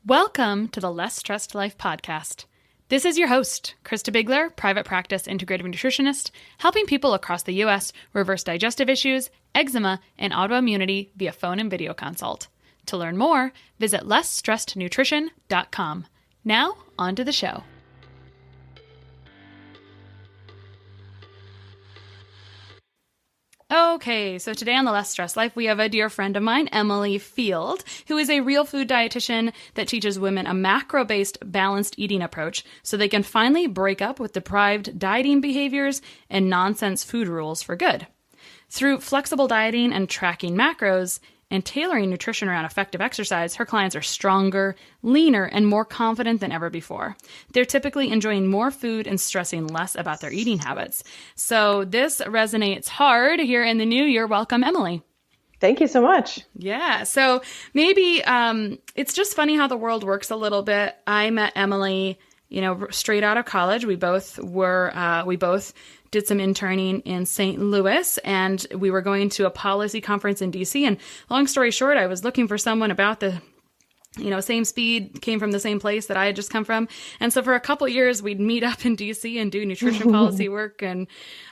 Welcome to the Less Stressed Life podcast. This is your host, Krista Bigler, private practice integrative nutritionist, helping people across the U.S. reverse digestive issues, eczema, and autoimmunity via phone and video consult. To learn more, visit lessstressednutrition.com. Now, on to the show. Okay, so today on the Less Stressed Life, we have a dear friend of mine, Emily Field, who is a real food dietitian that teaches women a macro-based balanced eating approach so they can finally break up with deprived dieting behaviors and nonsense food rules for good. Through flexible dieting and tracking macros and tailoring nutrition around effective exercise, her clients are stronger, leaner, and more confident than ever before. They're typically enjoying more food and stressing less about their eating habits. So this resonates hard here in the new year. Welcome, Emily. Thank you so much. Yeah. So maybe it's just funny how the world works a little bit. I met Emily, straight out of college. We both did some interning in St. Louis, and we were going to a policy conference in DC. And long story short, I was looking for someone about the same speed, came from the same place that I had just come from. And so for a couple of years, we'd meet up in DC and do nutrition policy work. And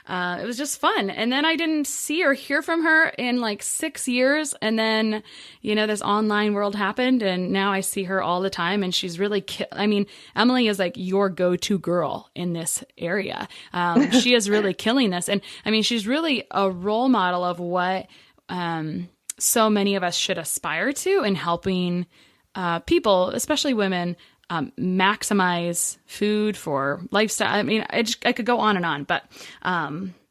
it was just fun. And then I didn't see or hear from her in like 6 years. And then, this online world happened. And now I see her all the time. And she's really, Emily is like your go-to girl in this area. She is really killing this. And she's really a role model of what so many of us should aspire to in helping people, especially women, maximize food for lifestyle. I could go on and on, but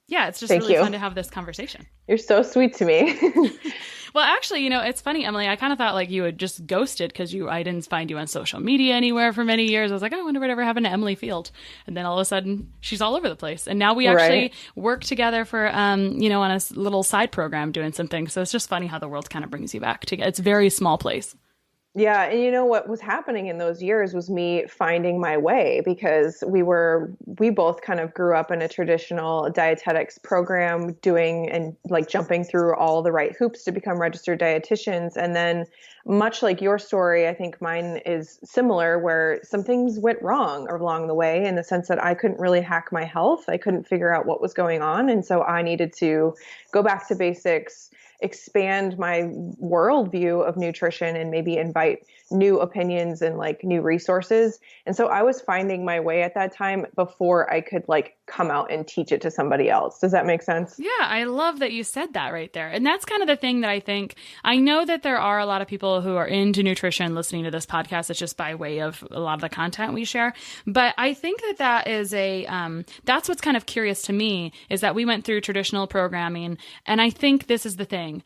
it's just really fun to have this conversation. You're so sweet to me. Well, actually, it's funny, Emily. I kind of thought like you had just ghosted because I didn't find you on social media anywhere for many years. I was like, I wonder whatever happened to Emily Field. And then all of a sudden, she's all over the place. And now we actually work together for, on a little side program doing some things. So it's just funny how the world kind of brings you back together. It's a very small place. Yeah. And what was happening in those years was me finding my way, because we both kind of grew up in a traditional dietetics program, doing and like jumping through all the right hoops to become registered dietitians. And then much like your story, I think mine is similar, where some things went wrong along the way, in the sense that I couldn't really hack my health. I couldn't figure out what was going on. And so I needed to go back to basics, expand my worldview of nutrition, and maybe invite new opinions and like new resources. And so I was finding my way at that time before I could like come out and teach it to somebody else. Does that make sense? Yeah, I love that you said that right there. And that's kind of the thing that I know that there are a lot of people who are into nutrition listening to this podcast. It's just by way of a lot of the content we share. But I think that is that's what's kind of curious to me, is that we went through traditional programming. And I think this is the thing.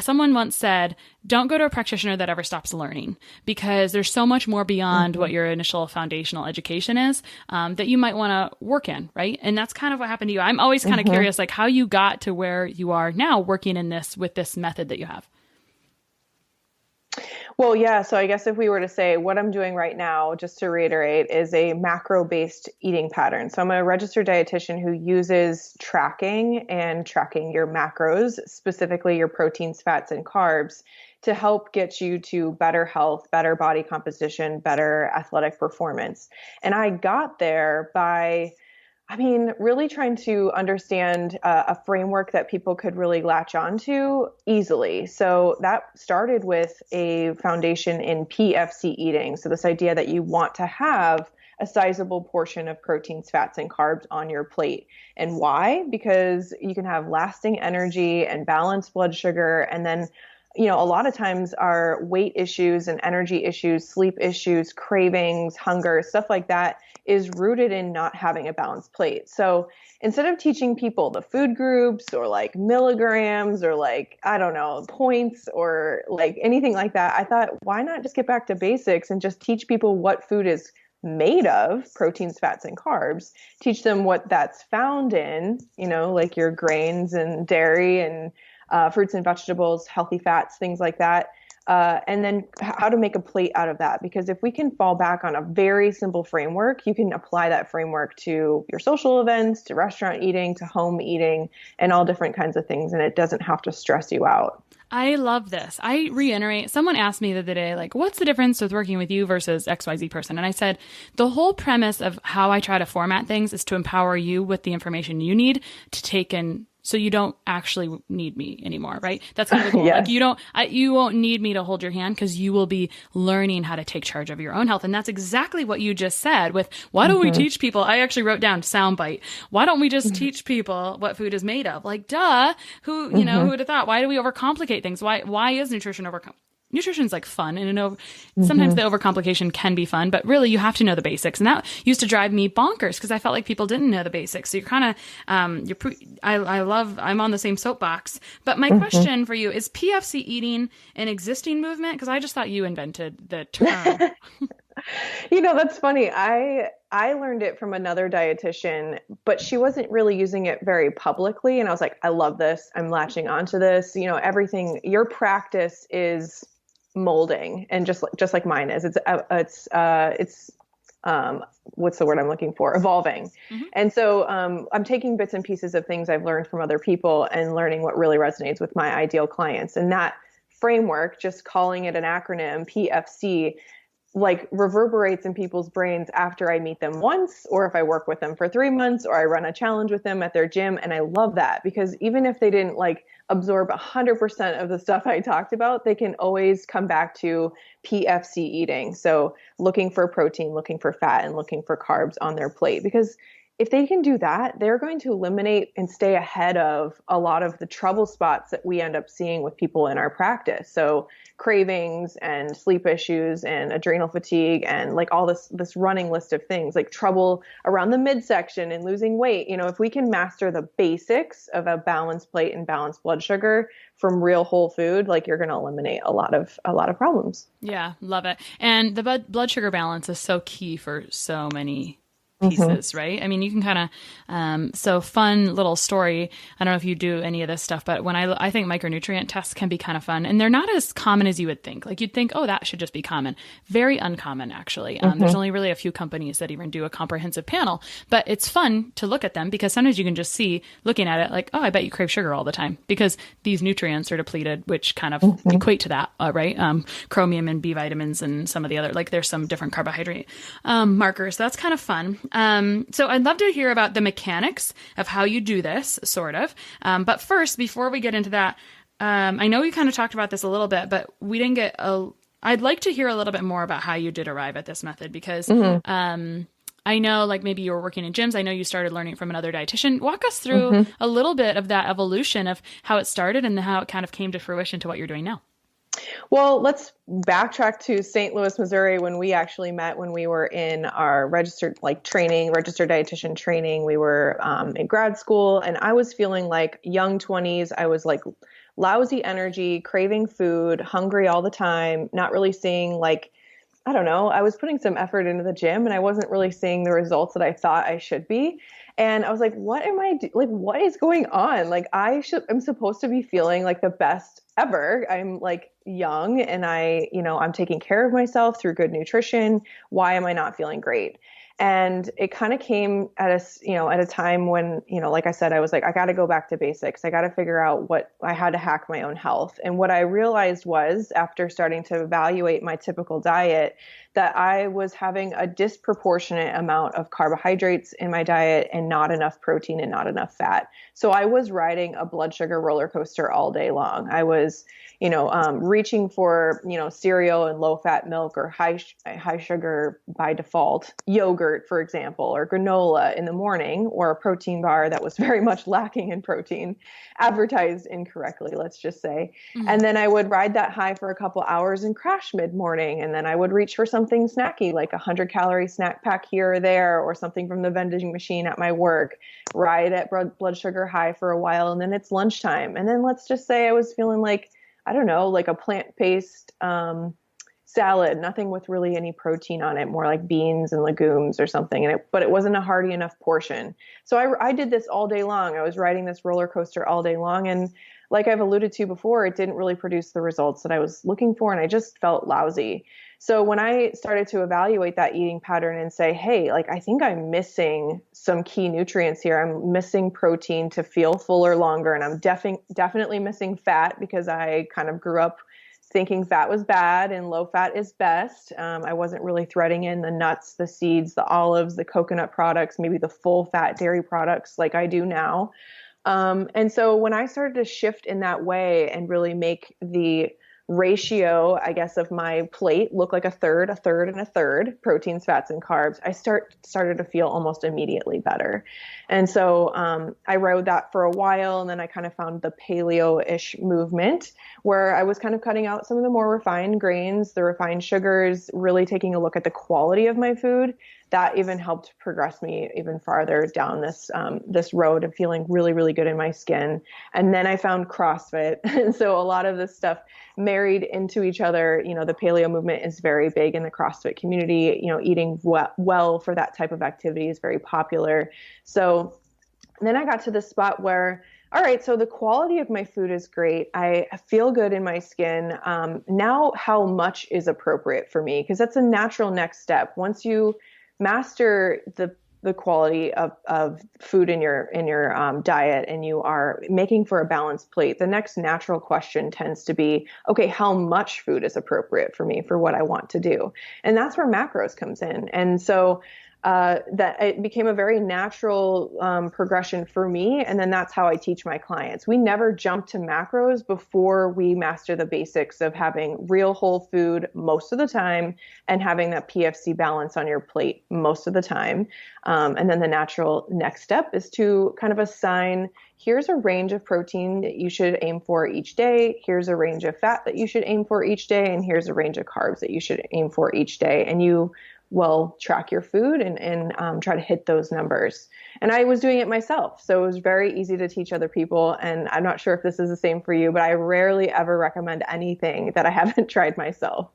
Someone once said, don't go to a practitioner that ever stops learning, because there's so much more beyond what your initial foundational education is that you might want to work in, right? And that's kind of what happened to you. I'm always kind of curious, like how you got to where you are now working in this with this method that you have. Well, yeah. So I guess if we were to say what I'm doing right now, just to reiterate, is a macro-based eating pattern. So I'm a registered dietitian who uses tracking your macros, specifically your proteins, fats, and carbs, to help get you to better health, better body composition, better athletic performance. And I got there by really trying to understand a framework that people could really latch onto easily. So that started with a foundation in PFC eating. So this idea that you want to have a sizable portion of proteins, fats, and carbs on your plate. And why? Because you can have lasting energy and balanced blood sugar. And then, a lot of times our weight issues and energy issues, sleep issues, cravings, hunger, stuff like that is rooted in not having a balanced plate. So instead of teaching people the food groups or like milligrams or like, I don't know, points or like anything like that, I thought, why not just get back to basics and just teach people what food is made of, proteins, fats, and carbs, teach them what that's found in, like your grains and dairy and fruits and vegetables, healthy fats, things like that. and then how to make a plate out of that. Because if we can fall back on a very simple framework, you can apply that framework to your social events, to restaurant eating, to home eating, and all different kinds of things. And it doesn't have to stress you out. I love this. I reiterate, someone asked me the other day, like, what's the difference with working with you versus XYZ person? And I said, the whole premise of how I try to format things is to empower you with the information you need to take in, so you don't actually need me anymore, right? That's kind of the goal. Yes. Like you won't need me to hold your hand because you will be learning how to take charge of your own health. And that's exactly what you just said with, why don't we teach people? I actually wrote down soundbite. Why don't we just teach people what food is made of? Like, duh, who would have thought? Why do we overcomplicate things? Why is nutrition Nutrition's like fun, and sometimes the overcomplication can be fun, but really you have to know the basics. And that used to drive me bonkers because I felt like people didn't know the basics. So you're kind of, I'm on the same soapbox. But my question for you is, PFC eating an existing movement? Because I just thought you invented the term. That's funny. I learned it from another dietitian, but she wasn't really using it very publicly. And I was like, I love this. I'm latching onto this. Everything, your practice is molding, and just like mine is. It's what's the word I'm looking for? Evolving. And so I'm taking bits and pieces of things I've learned from other people and learning what really resonates with my ideal clients. And that framework, just calling it an acronym, PFC, like reverberates in people's brains after I meet them once, or if I work with them for 3 months, or I run a challenge with them at their gym. And I love that, because even if they didn't like absorb 100% of the stuff I talked about, they can always come back to PFC eating. So looking for protein, looking for fat, and looking for carbs on their plate, because if they can do that, they're going to eliminate and stay ahead of a lot of the trouble spots that we end up seeing with people in our practice. So cravings and sleep issues and adrenal fatigue and like all this running list of things, like trouble around the midsection and losing weight. If we can master the basics of a balanced plate and balanced blood sugar from real whole food, like you're going to eliminate a lot of problems. Yeah, love it. And the blood sugar balance is so key for so many pieces, right? I mean, you can kind of, so fun little story. I don't know if you do any of this stuff, but when I think micronutrient tests can be kind of fun, and they're not as common as you would think. Like you'd think, oh, that should just be common. Very uncommon, actually. There's only really a few companies that even do a comprehensive panel, but it's fun to look at them because sometimes you can just see, looking at it, like, oh, I bet you crave sugar all the time because these nutrients are depleted, which kind of equate to that, right? Chromium and B vitamins and some of the other, like there's some different carbohydrate markers. That's kind of fun. So I'd love to hear about the mechanics of how you do this, sort of. But first, before we get into that, I know we kind of talked about this a little bit, but we didn't get I'd like to hear a little bit more about how you did arrive at this method, because I know like maybe you were working in gyms. I know you started learning from another dietitian. Walk us through a little bit of that evolution of how it started and how it kind of came to fruition to what you're doing now. Well, let's backtrack to St. Louis, Missouri, when we actually met, when we were in our registered dietitian training. We were in grad school, and I was feeling like young 20s. I was like lousy energy, craving food, hungry all the time, not really seeing I don't know, I was putting some effort into the gym and I wasn't really seeing the results that I thought I should be. And I was like, what am I what is going on? Like I'm supposed to be feeling like the best ever. I'm like young and I'm taking care of myself through good nutrition. Why am I not feeling great? And it kind of came at a time when, like I said, I was like, I got to go back to basics. I got to figure out what I had to hack my own health. And what I realized was, after starting to evaluate my typical diet, that I was having a disproportionate amount of carbohydrates in my diet and not enough protein and not enough fat. So I was riding a blood sugar roller coaster all day long. I was, reaching for, cereal and low fat milk, or high sugar by default, yogurt, for example, or granola in the morning, or a protein bar that was very much lacking in protein, advertised incorrectly, let's just say. And then I would ride that high for a couple hours and crash mid-morning. And then I would reach for something snacky, like a 100-calorie snack pack here or there, or something from the vending machine at my work, ride at blood sugar high for a while. And then it's lunchtime. And then let's just say I was feeling like, I don't know, like a plant-based salad, nothing with really any protein on it, more like beans and legumes or something. But it wasn't a hearty enough portion. So I did this all day long. I was riding this roller coaster all day long. And like I've alluded to before, it didn't really produce the results that I was looking for. And I just felt lousy. So when I started to evaluate that eating pattern and say, hey, like, I think I'm missing some key nutrients here. I'm missing protein to feel fuller longer. And I'm definitely missing fat because I kind of grew up thinking fat was bad and low fat is best. I wasn't really threading in the nuts, the seeds, the olives, the coconut products, maybe the full fat dairy products like I do now. And so when I started to shift in that way and really make the ratio, I guess, of my plate look like a third, and a third, proteins, fats, and carbs, I started to feel almost immediately better. And so I rode that for a while, and then I kind of found the paleo-ish movement where I was kind of cutting out some of the more refined grains, the refined sugars, really taking a look at the quality of my food. That even helped progress me even farther down this road of feeling really, really good in my skin. And then I found CrossFit. And so a lot of this stuff married into each other. You know, the paleo movement is very big in the CrossFit community. You know, eating well for that type of activity is very popular. So then I got to the spot where, all right, so the quality of my food is great. I feel good in my skin. Now how much is appropriate for me? Because that's a natural next step. Once you master the quality of food in your diet and you are making for a balanced plate, the next natural question tends to be, okay, how much food is appropriate for me for what I want to do? And that's where macros comes in. And so that it became a very natural progression for me. And then that's how I teach my clients. We never jump to macros before we master the basics of having real whole food most of the time and having that PFC balance on your plate most of the time. And then the natural next step is to kind of assign, here's a range of protein that you should aim for each day. Here's a range of fat that you should aim for each day. And here's a range of carbs that you should aim for each day. And you will track your food and try to hit those numbers. And I was doing it myself. So it was very easy to teach other people. And I'm not sure if this is the same for you, but I rarely ever recommend anything that I haven't tried myself.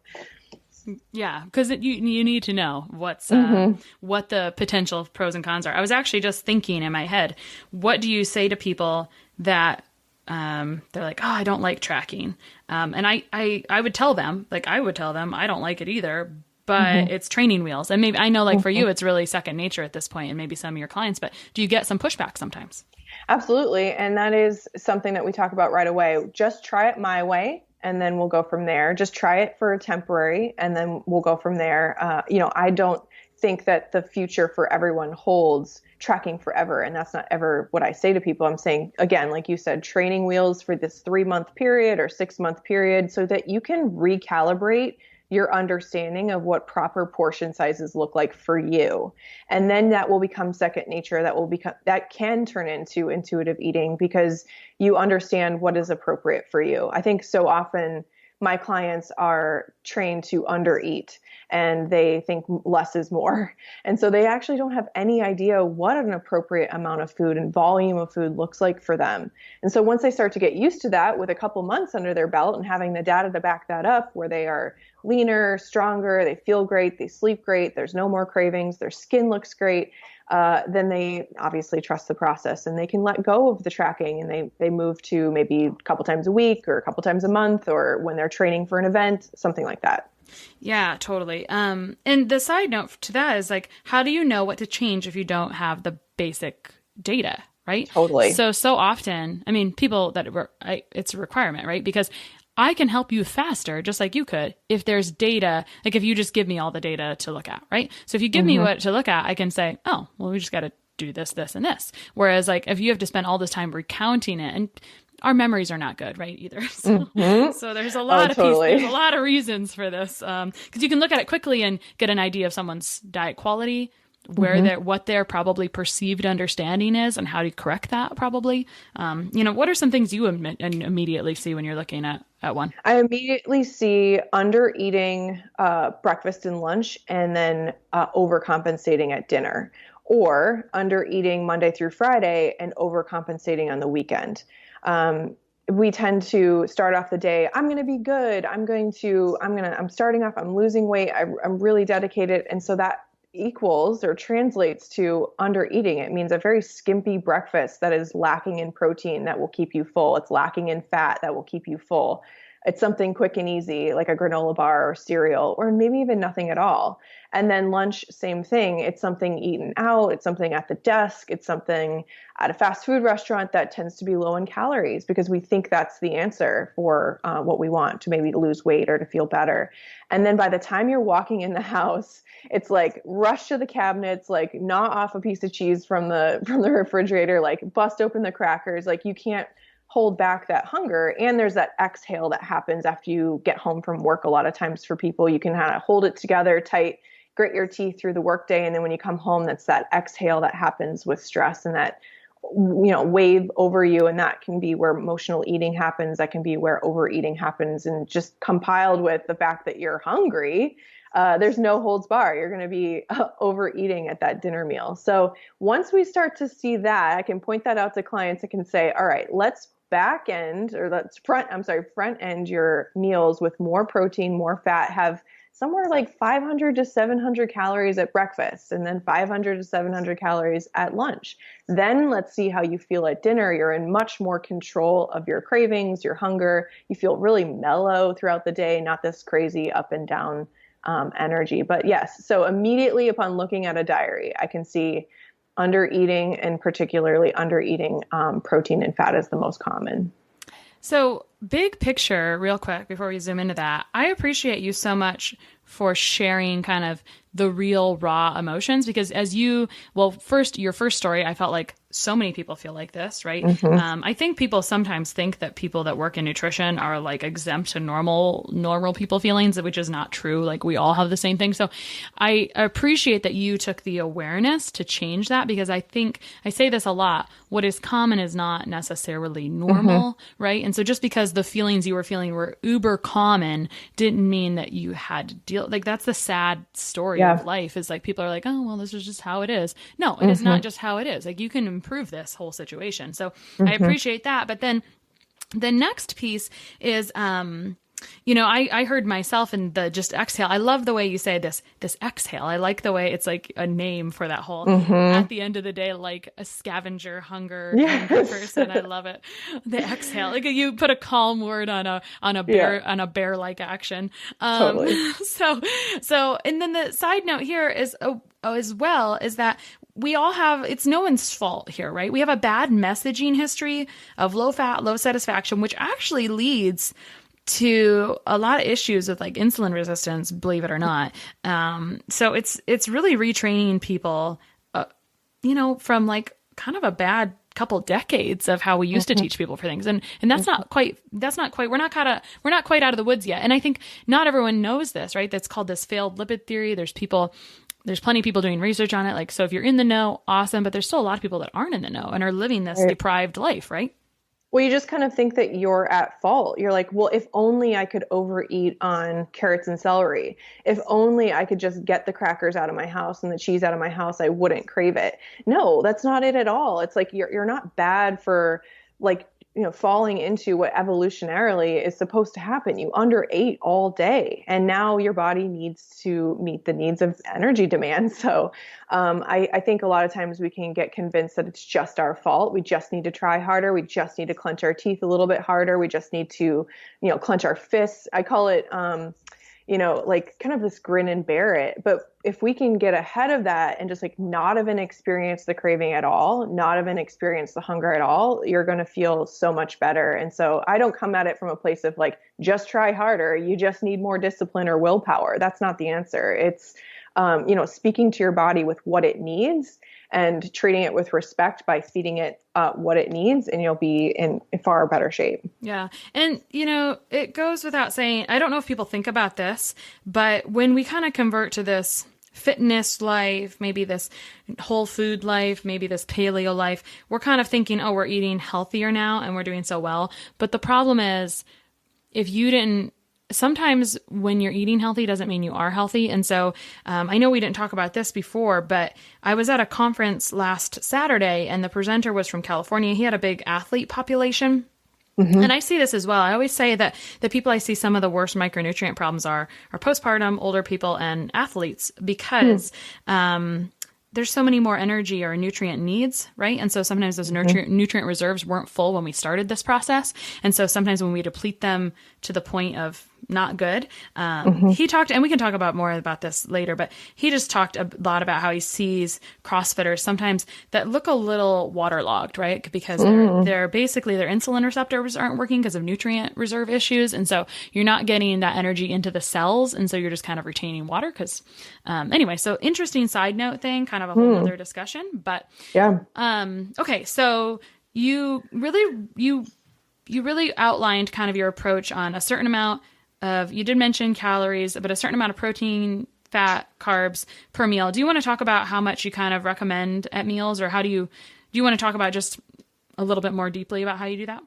Yeah, because you need to know what the potential pros and cons are. I was actually just thinking in my head, what do you say to people that they're like, oh, I don't like tracking. And I would tell them, I don't like it either, but it's training wheels. And maybe I know for you, it's really second nature at this point and maybe some of your clients, but do you get some pushback sometimes? Absolutely. And that is something that we talk about right away. Just try it my way. And then we'll go from there. Just try it for temporary and then we'll go from there. I don't think that the future for everyone holds tracking forever. And that's not ever what I say to people. I'm saying, again, like you said, training wheels for this 3-month period or 6-month period so that you can recalibrate your understanding of what proper portion sizes look like for you. And then that will become second nature. That can turn into intuitive eating because you understand what is appropriate for you. I think so often my clients are trained to undereat and they think less is more. And so they actually don't have any idea what an appropriate amount of food and volume of food looks like for them. And so once they start to get used to that with a couple months under their belt and having the data to back that up, where they are leaner, stronger, they feel great, they sleep great, there's no more cravings, their skin looks great, then they obviously trust the process and they can let go of the tracking and they move to maybe a couple times a week or a couple times a month or when they're training for an event, something like that. Yeah, totally. And the side note to that is how do you know what to change if you don't have the basic data, right? Totally. So often, I mean, people it's a requirement, right? Because I can help you faster, just like you could, if there's data, if you just give me all the data to look at, right? So if you give me what to look at, I can say, oh, well, we just got to do this, this, and this. Whereas if you have to spend all this time recounting it, and our memories are not good, right, either. So there's a lot there's a lot of reasons for this. Because you can look at it quickly and get an idea of someone's diet quality, what their probably perceived understanding is and how to correct that probably. What are some things you immediately see when you're looking at one? I immediately see under eating breakfast and lunch and then overcompensating at dinner, or under eating Monday through Friday and overcompensating on the weekend. We tend to start off the day, I'm going to be good. I'm starting off, I'm losing weight. I'm really dedicated. And so that equals or translates to under eating. It means a very skimpy breakfast that is lacking in protein that will keep you full. It's lacking in fat that will keep you full. It's something quick and easy, like a granola bar or cereal, or maybe even nothing at all. And then lunch, same thing. It's something eaten out. It's something at the desk. It's something at a fast food restaurant that tends to be low in calories because we think that's the answer for what we want to maybe lose weight or to feel better. And then by the time you're walking in the house, it's like rush to the cabinets, like gnaw off a piece of cheese from the refrigerator, like bust open the crackers. Like you can't hold back that hunger. And there's that exhale that happens after you get home from work. A lot of times for people, you can kind of hold it together tight, grit your teeth through the workday. And then when you come home, that's that exhale that happens with stress and that, wave over you. And that can be where emotional eating happens. That can be where overeating happens. And just compiled with the fact that you're hungry, there's no holds bar. You're going to be overeating at that dinner meal. So once we start to see that, I can point that out to clients. I can say, all right, let's front end your meals with more protein, more fat, have somewhere like 500 to 700 calories at breakfast, and then 500 to 700 calories at lunch. Then let's see how you feel at dinner. You're in much more control of your cravings, your hunger. You feel really mellow throughout the day, not this crazy up and down energy. But yes, so immediately upon looking at a diary, I can see under eating, and particularly under eating protein and fat is the most common. So big picture, real quick, before we zoom into that, I appreciate you so much sharing kind of the real raw emotions, because first, your first story, I felt like so many people feel like this, right? Mm-hmm. I think people sometimes think that people that work in nutrition are like exempt to normal people feelings, which is not true. Like we all have the same thing. So I appreciate that you took the awareness to change that, because I think I say this a lot. What is common is not necessarily normal, mm-hmm. right? And so just because the feelings you were feeling were uber common didn't mean that you had to deal. Like that's the sad story of life, is like people are like, oh, well, this is just how it is. No, it is not just how it is. Like you can improve this whole situation. So I appreciate that. But then the next piece is, I heard myself in the just exhale. I love the way you say this exhale. I like the way it's like a name for that whole, at the end of the day, like a scavenger hunger person. I love it. The exhale, like you put a calm word on a bear-like action. Totally. So, and then the side note here is, as well, is that we all have, it's no one's fault here, right? We have a bad messaging history of low fat, low satisfaction, which actually leads to a lot of issues with like insulin resistance, believe it or not. So it's really retraining people, from like kind of a bad couple decades of how we used to teach people for things. And that's not quite, we're not quite out of the woods yet. And I think not everyone knows this, right? That's called this failed lipid theory. There's plenty of people doing research on it. Like, so if you're in the know, awesome. But there's still a lot of people that aren't in the know and are living this deprived life, right? Well, you just kind of think that you're at fault. You're like, well, if only I could overeat on carrots and celery. If only I could just get the crackers out of my house and the cheese out of my house, I wouldn't crave it. No, that's not it at all. It's like you're not bad for like, falling into what evolutionarily is supposed to happen. You underate all day, and now your body needs to meet the needs of energy demand. So I think a lot of times we can get convinced that it's just our fault. We just need to try harder. We just need to clench our teeth a little bit harder. We just need to, clench our fists. I call it, like kind of this grin and bear it. But if we can get ahead of that and just like not even experience the craving at all, not even experience the hunger at all, you're going to feel so much better. And so I don't come at it from a place of like, just try harder. You just need more discipline or willpower. That's not the answer. It's, speaking to your body with what it needs and treating it with respect by feeding it what it needs, and you'll be in far better shape. Yeah. And, it goes without saying, I don't know if people think about this, but when we kind of convert to this fitness life, maybe this whole food life, maybe this paleo life, we're kind of thinking, oh, we're eating healthier now and we're doing so well. But the problem is, sometimes when you're eating healthy doesn't mean you are healthy. And so I know we didn't talk about this before, but I was at a conference last Saturday and the presenter was from California. He had a big athlete population. And I see this as well. I always say that the people I see some of the worst micronutrient problems are postpartum, older people, and athletes because there's so many more energy or nutrient needs, right? And so sometimes those nutrient reserves weren't full when we started this process. And so sometimes when we deplete them to the point of not good, he talked, and we can talk about more about this later, but he just talked a lot about how he sees CrossFitters sometimes that look a little waterlogged, right? Because they're basically their insulin receptors aren't working because of nutrient reserve issues. And so you're not getting that energy into the cells. And so you're just kind of retaining water because, anyway, so interesting side note thing, kind of a whole other discussion, but, okay. So you really outlined kind of your approach on a certain amount of, you did mention calories, but a certain amount of protein, fat, carbs per meal. Do you want to talk about how much you kind of recommend at meals, or do you want to talk about just a little bit more deeply about how you do that?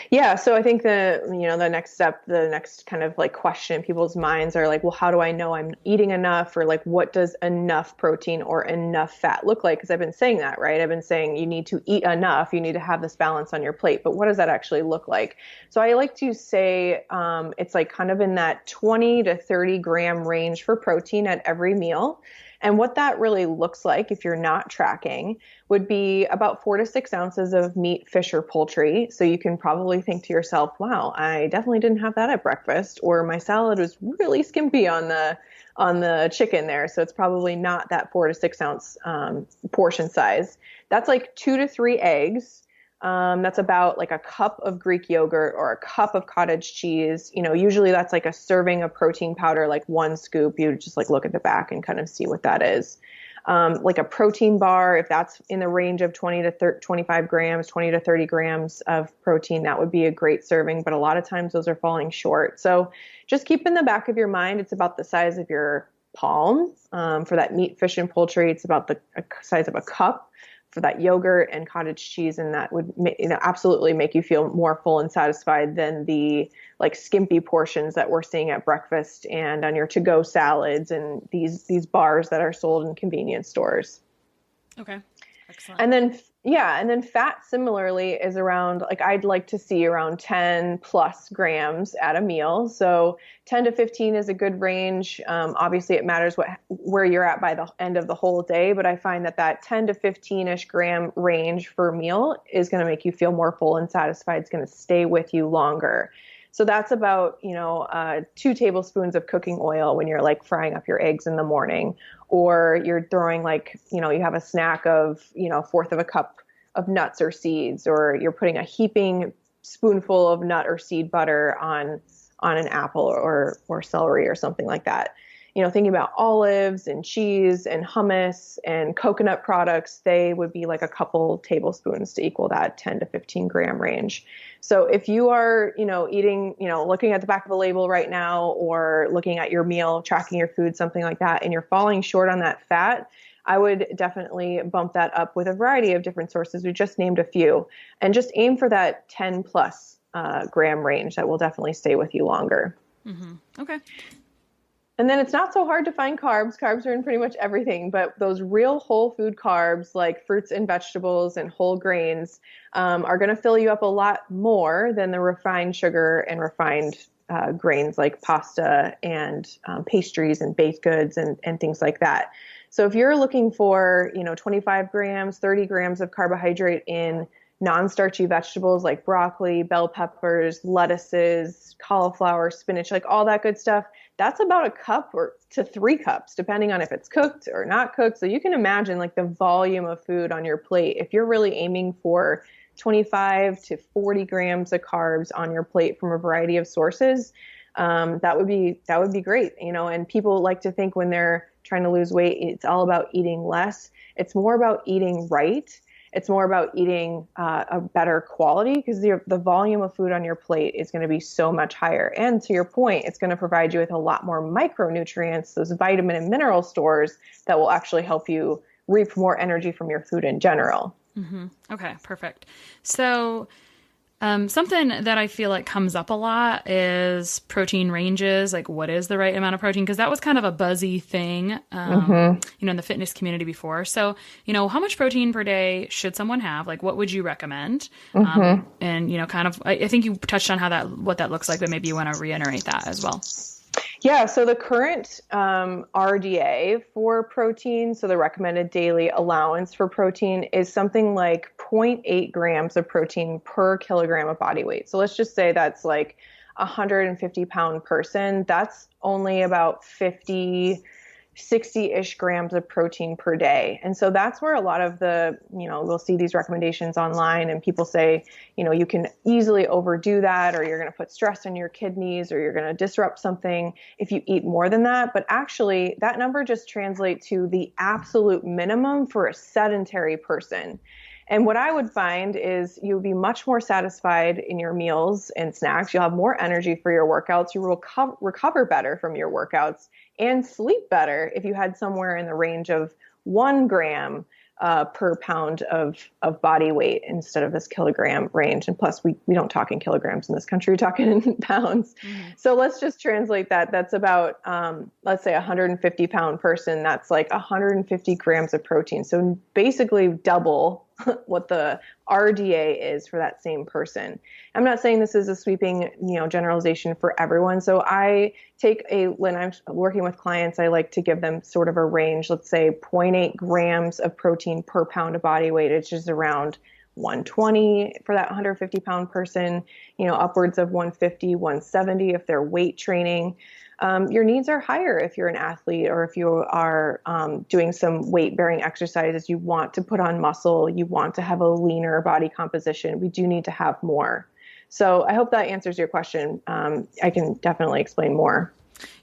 Yeah. So I think the next step, the next kind of like question in people's minds are like, well, how do I know I'm eating enough? Or like, what does enough protein or enough fat look like? Because I've been saying that, right? I've been saying you need to eat enough. You need to have this balance on your plate. But what does that actually look like? So I like to say it's like kind of in that 20 to 30 gram range for protein at every meal. And what that really looks like, if you're not tracking, would be about 4 to 6 ounces of meat, fish, or poultry. So you can probably think to yourself, wow, I definitely didn't have that at breakfast, or my salad was really skimpy on the chicken there. So it's probably not that 4 to 6 ounce portion size. That's like 2 to 3 eggs. That's about like a cup of Greek yogurt or a cup of cottage cheese. Usually that's like a serving of protein powder, like 1 scoop. You just like look at the back and kind of see what that is. Like a protein bar, if that's in the range of 20 to 25 grams, 20 to 30 grams of protein, that would be a great serving. But a lot of times those are falling short. So just keep in the back of your mind, it's about the size of your palm. For that meat, fish, and poultry, it's about the size of a cup. For that yogurt and cottage cheese, and that would absolutely make you feel more full and satisfied than the like skimpy portions that we're seeing at breakfast and on your to-go salads and these bars that are sold in convenience stores. Okay, excellent. And then fat similarly is around, like I'd like to see around 10 plus grams at a meal. So 10 to 15 is a good range. Obviously it matters where you're at by the end of the whole day, but I find that 10 to 15-ish gram range for a meal is going to make you feel more full and satisfied. It's going to stay with you longer. So that's about, 2 tablespoons of cooking oil when you're like frying up your eggs in the morning, or you're throwing like, you have a snack of, 1/4 of a cup of nuts or seeds, or you're putting a heaping spoonful of nut or seed butter on an apple or celery or something like that. Thinking about olives and cheese and hummus and coconut products, they would be like a couple tablespoons to equal that 10 to 15 gram range. So if you are, eating, looking at the back of a label right now, or looking at your meal, tracking your food, something like that, and you're falling short on that fat, I would definitely bump that up with a variety of different sources. We just named a few, and just aim for that 10 plus gram range. That will definitely stay with you longer. Okay. And then it's not so hard to find carbs. Carbs are in pretty much everything, but those real whole food carbs like fruits and vegetables and whole grains are going to fill you up a lot more than the refined sugar and refined grains like pasta and pastries and baked goods and things like that. So if you're looking for, 25 grams, 30 grams of carbohydrate in non-starchy vegetables like broccoli, bell peppers, lettuces, cauliflower, spinach, like all that good stuff, that's about a cup or to 3 cups, depending on if it's cooked or not cooked. So you can imagine like the volume of food on your plate. If you're really aiming for 25 to 40 grams of carbs on your plate from a variety of sources, that would be great. And people like to think when they're trying to lose weight, it's all about eating less. It's more about eating right. It's more about eating a better quality, because the volume of food on your plate is going to be so much higher. And to your point, it's going to provide you with a lot more micronutrients, those vitamin and mineral stores that will actually help you reap more energy from your food in general. Okay, perfect. So Something that I feel like comes up a lot is protein ranges. Like, what is the right amount of protein? Because that was kind of a buzzy thing, in the fitness community before. So, how much protein per day should someone have? Like, what would you recommend? And, kind of, I think you touched on what that looks like, but maybe you want to reiterate that as well. Yeah, so the current RDA for protein, so the recommended daily allowance for protein, is something like 0.8 grams of protein per kilogram of body weight. So let's just say that's like a 150-pound person. That's only about 60-ish grams of protein per day. And so that's where a lot of we'll see these recommendations online and people say, you can easily overdo that, or you're going to put stress on your kidneys, or you're going to disrupt something if you eat more than that. But actually that number just translates to the absolute minimum for a sedentary person. And what I would find is you'll be much more satisfied in your meals and snacks. You'll have more energy for your workouts. You will recover better from your workouts and sleep better if you had somewhere in the range of 1 gram per pound of body weight instead of this kilogram range. And plus, we don't talk in kilograms in this country, we're talking in pounds. Mm-hmm. So let's just translate that. That's about, let's say, a 150-pound person. That's like 150 grams of protein. So basically double what the RDA is for that same person. I'm not saying this is a sweeping, generalization for everyone. So when I'm working with clients, I like to give them sort of a range, let's say 0.8 grams of protein per pound of body weight, which is around 120 for that 150-pound person, upwards of 150, 170 if they're weight training. Your needs are higher if you're an athlete, or if you are doing some weight-bearing exercises. You want to put on muscle. You want to have a leaner body composition. We do need to have more. So I hope that answers your question. I can definitely explain more.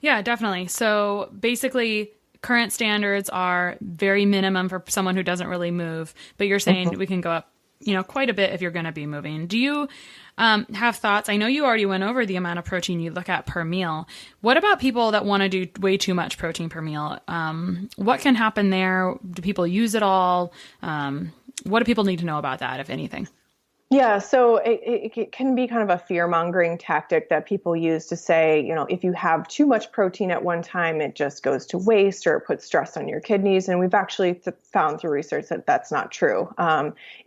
Yeah, definitely. So basically, current standards are very minimum for someone who doesn't really move, but you're saying we can go up, quite a bit if you're going to be moving. Do you have thoughts? I know you already went over the amount of protein you look at per meal. What about people that want to do way too much protein per meal? What can happen there? Do people use it all? What do people need to know about that, if anything? Yeah, so it can be kind of a fear-mongering tactic that people use to say, if you have too much protein at one time, it just goes to waste or it puts stress on your kidneys. And we've actually found through research that that's not true.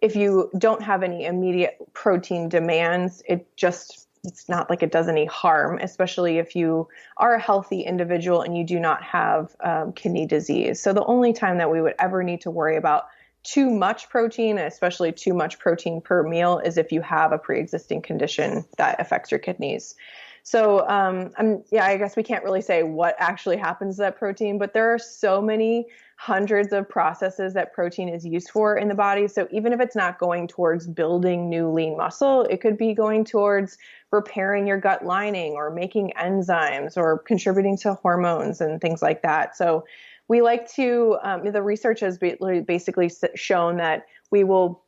If you don't have any immediate protein demands, it's not like it does any harm, especially if you are a healthy individual and you do not have kidney disease. So the only time that we would ever need to worry about too much protein, especially too much protein per meal, is if you have a pre-existing condition that affects your kidneys. So, I guess we can't really say what actually happens to that protein, but there are so many hundreds of processes that protein is used for in the body. So even if it's not going towards building new lean muscle, it could be going towards repairing your gut lining or making enzymes or contributing to hormones and things like that. So we like to, the research has basically shown that we will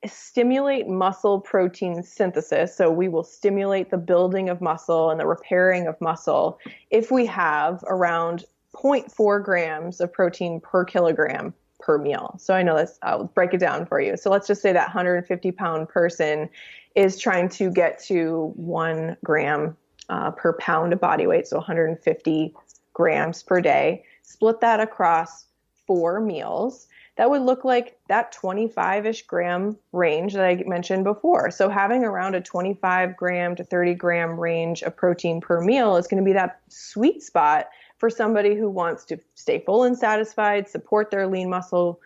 stimulate muscle protein synthesis. So we will stimulate the building of muscle and the repairing of muscle if we have around 0.4 grams of protein per kilogram per meal. So I know this, I'll break it down for you. So let's just say that 150-pound person is trying to get to 1 gram per pound of body weight, so 150 grams per day. Split that across 4 meals. That would look like that 25-ish gram range that I mentioned before. So having around a 25 gram to 30 gram range of protein per meal is going to be that sweet spot for somebody who wants to stay full and satisfied, support their lean muscle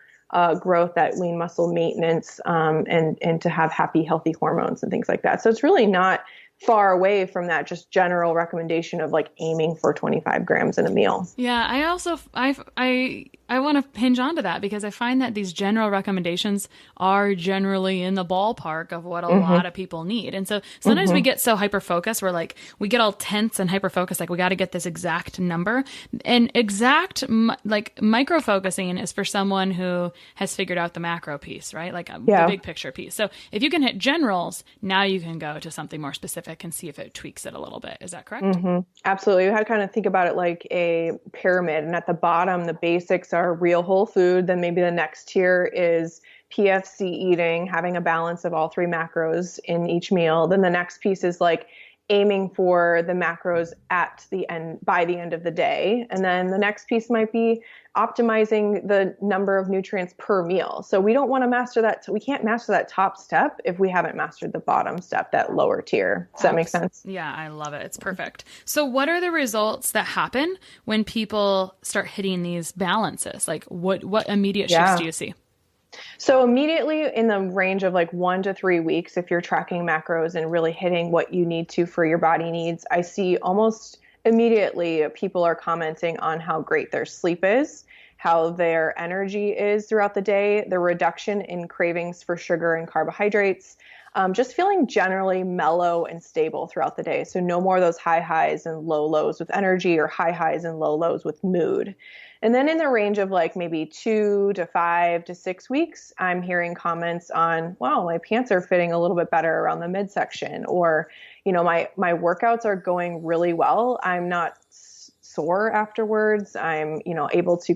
growth, that lean muscle maintenance, and to have happy, healthy hormones and things like that. So it's really not far away from that just general recommendation of like aiming for 25 grams in a meal. Yeah, I also, I want to hinge onto that because I find that these general recommendations are generally in the ballpark of what a lot of people need. And so sometimes we get so hyper-focused, we're like, we get all tense and hyper-focused, like we got to get this exact number. And exact, micro-focusing is for someone who has figured out the macro piece, right? Like the big picture piece. So if you can hit generals, now you can go to something more specific and see if it tweaks it a little bit. Is that correct? Absolutely. You have to kind of think about it like a pyramid. And at the bottom, the basics are real whole food. Then maybe the next tier is PFC eating, having a balance of all three macros in each meal. Then the next piece is like aiming for the macros at the end, by the end of the day. And then the next piece might be optimizing the number of nutrients per meal. So we don't want to master that. We can't master that top step if we haven't mastered the bottom step, that lower tier. Does that make sense? Yeah, I love it. It's perfect. So what are the results that happen when people start hitting these balances? Like what immediate shifts do you see? So immediately in the range of like 1 to 3 weeks, if you're tracking macros and really hitting what you need to for your body needs, I see almost immediately people are commenting on how great their sleep is, how their energy is throughout the day, the reduction in cravings for sugar and carbohydrates, just feeling generally mellow and stable throughout the day. So no more of those high highs and low lows with energy or high highs and low lows with mood. And then in the range of like maybe 2 to 5 to 6 weeks, I'm hearing comments on, wow, my pants are fitting a little bit better around the midsection, or, you know, my workouts are going really well. I'm not sore afterwards. I'm, you know, able to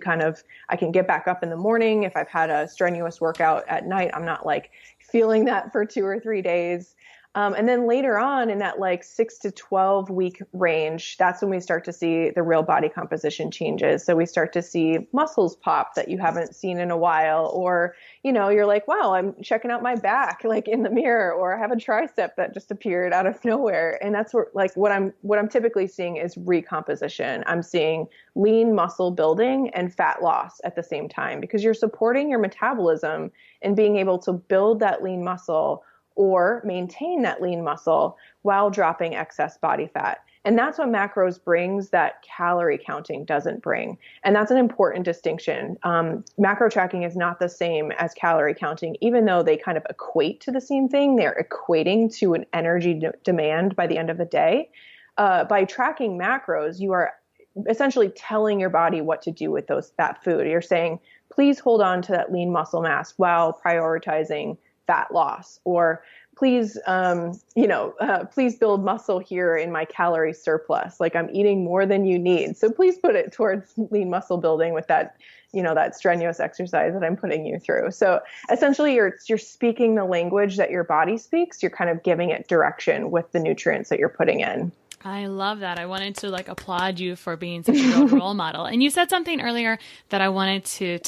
I can get back up in the morning. If I've had a strenuous workout at night, I'm not like feeling that for 2 or 3 days. And then later on in that like 6 to 12 week range, that's when we start to see the real body composition changes. So we start to see muscles pop that you haven't seen in a while, or, you know, you're like, wow, I'm checking out my back, like in the mirror, or I have a tricep that just appeared out of nowhere. And that's where, like, what I'm typically seeing is recomposition. I'm seeing lean muscle building and fat loss at the same time, because you're supporting your metabolism and being able to build that lean muscle or maintain that lean muscle while dropping excess body fat. And that's what macros brings that calorie counting doesn't bring. And that's an important distinction. Macro tracking is not the same as calorie counting, even though they kind of equate to the same thing. They're equating to an energy demand by the end of the day. By tracking macros, you are essentially telling your body what to do with that food. You're saying, please hold on to that lean muscle mass while prioritizing fat loss, or please, please build muscle here in my calorie surplus. Like, I'm eating more than you need. So please put it towards lean muscle building with that, that strenuous exercise that I'm putting you through. So essentially you're speaking the language that your body speaks. You're kind of giving it direction with the nutrients that you're putting in. I love that. I wanted to applaud you for being such a good role model. And you said something earlier that I wanted to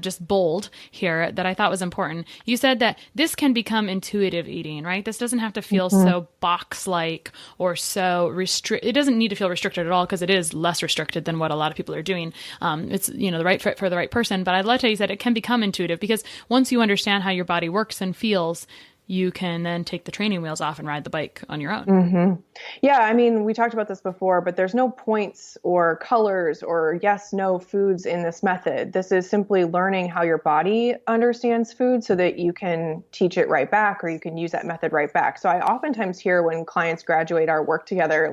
just bold here that I thought was important. You said that this can become intuitive eating, right? This doesn't have to feel so box-like or so it doesn't need to feel restricted at all, because it is less restricted than what a lot of people are doing. It's, the right fit for the right person. But I'd love to you said it can become intuitive, because once you understand how your body works and feels, you can then take the training wheels off and ride the bike on your own. Mm-hmm. Yeah. I mean, we talked about this before, but there's no points or colors or yes, no foods in this method. This is simply learning how your body understands food so that you can teach it right back, or you can use that method right back. So I oftentimes hear when clients graduate our work together,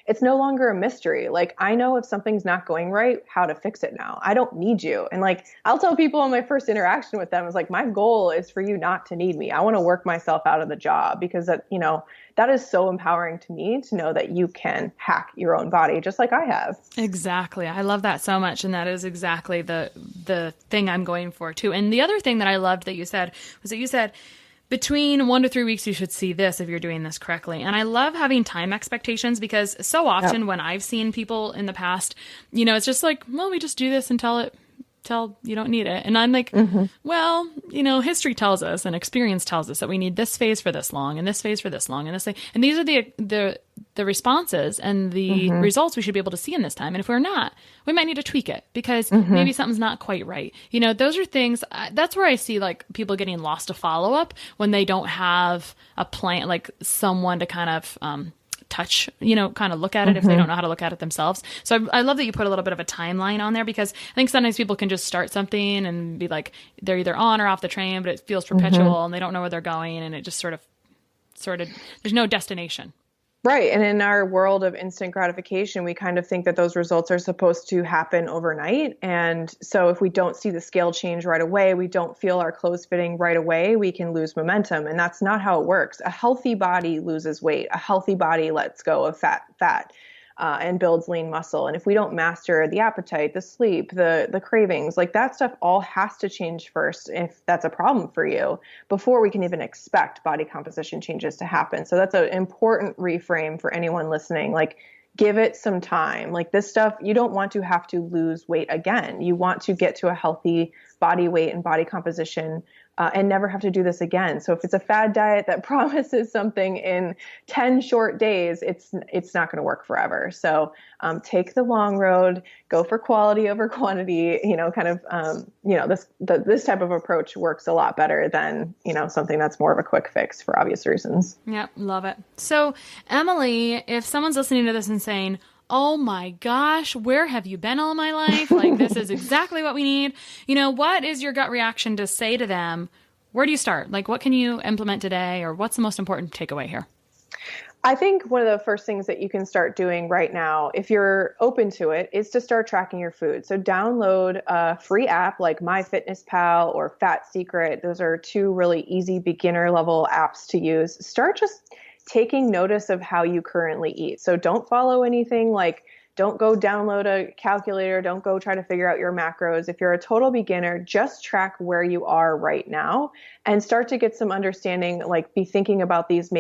it's no longer a mystery. I know if something's not going right, how to fix it now. I don't need you. And I'll tell people on my first interaction with them is my goal is for you not to need me. I want to work myself out of the job, because that is so empowering to me to know that you can hack your own body just like I have. Exactly. I love that so much. And that is exactly the thing I'm going for too. And the other thing that I loved that you said was that you said, between 1 to 3 weeks, you should see this if you're doing this correctly. And I love having time expectations, because so often when I've seen people in the past, it's just we just do this until you don't need it. And I'm well, history tells us and experience tells us that we need this phase for this long and this phase for this long and this thing. And these are the responses and the results we should be able to see in this time. And if we're not, we might need to tweak it, because maybe something's not quite right. Those are things, that's where I see people getting lost to follow up when they don't have a plan, someone to kind of, touch, kind of look at it if they don't know how to look at it themselves. So I love that you put a little bit of a timeline on there, because I think sometimes people can just start something and be they're either on or off the train, but it feels perpetual and they don't know where they're going. And it just sort of, there's no destination. Right. And in our world of instant gratification, we kind of think that those results are supposed to happen overnight. And so if we don't see the scale change right away, we don't feel our clothes fitting right away, we can lose momentum. And that's not how it works. A healthy body loses weight. A healthy body lets go of fat. and builds lean muscle. And if we don't master the appetite, the sleep, the cravings, like that stuff all has to change first if that's a problem for you before we can even expect body composition changes to happen. So that's an important reframe for anyone listening. Like, give it some time. Like this stuff, you don't want to have to lose weight again. You want to get to a healthy body weight and body composition and never have to do this again. So if it's a fad diet that promises something in 10 short days, it's not going to work forever. So take the long road, go for quality over quantity, this type of approach works a lot better than, something that's more of a quick fix for obvious reasons. Yep. Love it. So Emily, if someone's listening to this and saying, oh my gosh, where have you been all my life? Like, this is exactly what we need. What is your gut reaction to say to them? Where do you start? Like, what can you implement today? Or what's the most important takeaway here? I think one of the first things that you can start doing right now, if you're open to it, is to start tracking your food. So download a free app like MyFitnessPal or Fat Secret. Those are two really easy beginner level apps to use. Start just taking notice of how you currently eat. So don't follow anything, like don't go download a calculator. Don't go try to figure out your macros. If you're a total beginner, just track where you are right now and start to get some understanding, like be thinking about these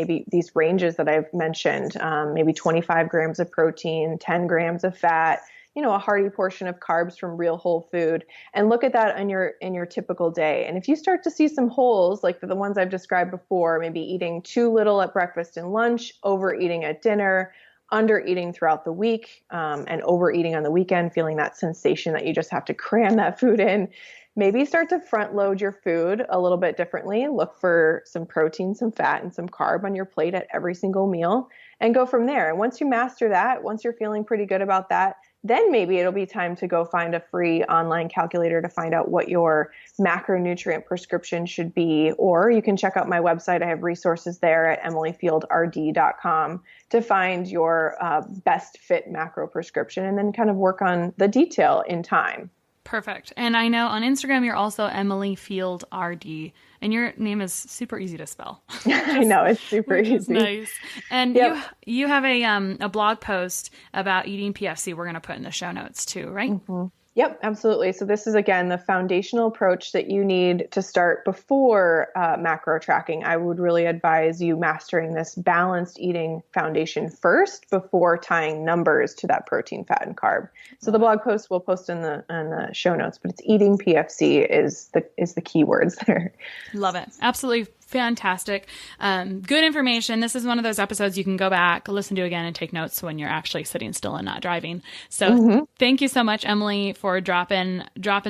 ranges that I've mentioned, maybe 25 grams of protein, 10 grams of fat, a hearty portion of carbs from real whole food, and look at that in your typical day. And if you start to see some holes, like the ones I've described before, maybe eating too little at breakfast and lunch, overeating at dinner, under-eating throughout the week, and overeating on the weekend, feeling that sensation that you just have to cram that food in, maybe start to front load your food a little bit differently. Look for some protein, some fat, and some carb on your plate at every single meal and go from there. And once you master that, once you're feeling pretty good about that, then maybe it'll be time to go find a free online calculator to find out what your macronutrient prescription should be. Or you can check out my website. I have resources there at emilyfieldrd.com to find your best fit macro prescription and then kind of work on the detail in time. Perfect. And I know on Instagram, you're also Emily Field RD, and your name is super easy to spell. I know, it's super easy. Nice. And yep. you have a blog post about eating PFC we're going to put in the show notes too, right? Mm-hmm. Yep, absolutely. So this is, again, the foundational approach that you need to start before macro tracking. I would really advise you mastering this balanced eating foundation first before tying numbers to that protein, fat, and carb. So the blog post we'll post in the show notes, but it's eating PFC is the key words there. Love it. Absolutely fantastic. Good information. This is one of those episodes you can go back, listen to again, and take notes when you're actually sitting still and not driving. So Thank you so much, Emily, for dropping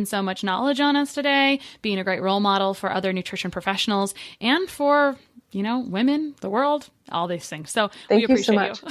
so much knowledge on us today, being a great role model for other nutrition professionals and for, women, the world, all these things. So we appreciate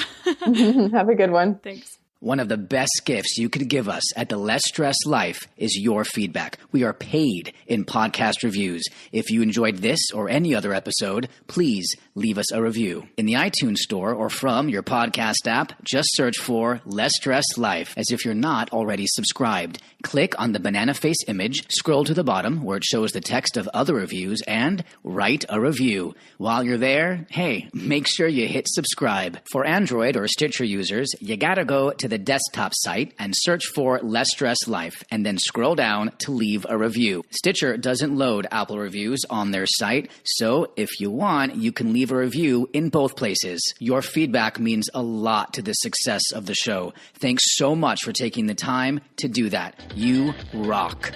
you. Have a good one. Thanks. One of the best gifts you could give us at the Less Stress Life is your feedback. We are paid in podcast reviews. If you enjoyed this or any other episode, please leave us a review. In the iTunes store or from your podcast app, just search for Less Stress Life as if you're not already subscribed. Click on the banana face image, scroll to the bottom where it shows the text of other reviews, and write a review. While you're there, hey, make sure you hit subscribe. For Android or Stitcher users, you gotta go to the desktop site and search for Less Stress Life and then scroll down to leave a review. Stitcher doesn't load Apple reviews on their site, so if you want, you can leave a review in both places. Your feedback means a lot to the success of the show. Thanks so much for taking the time to do that. You rock.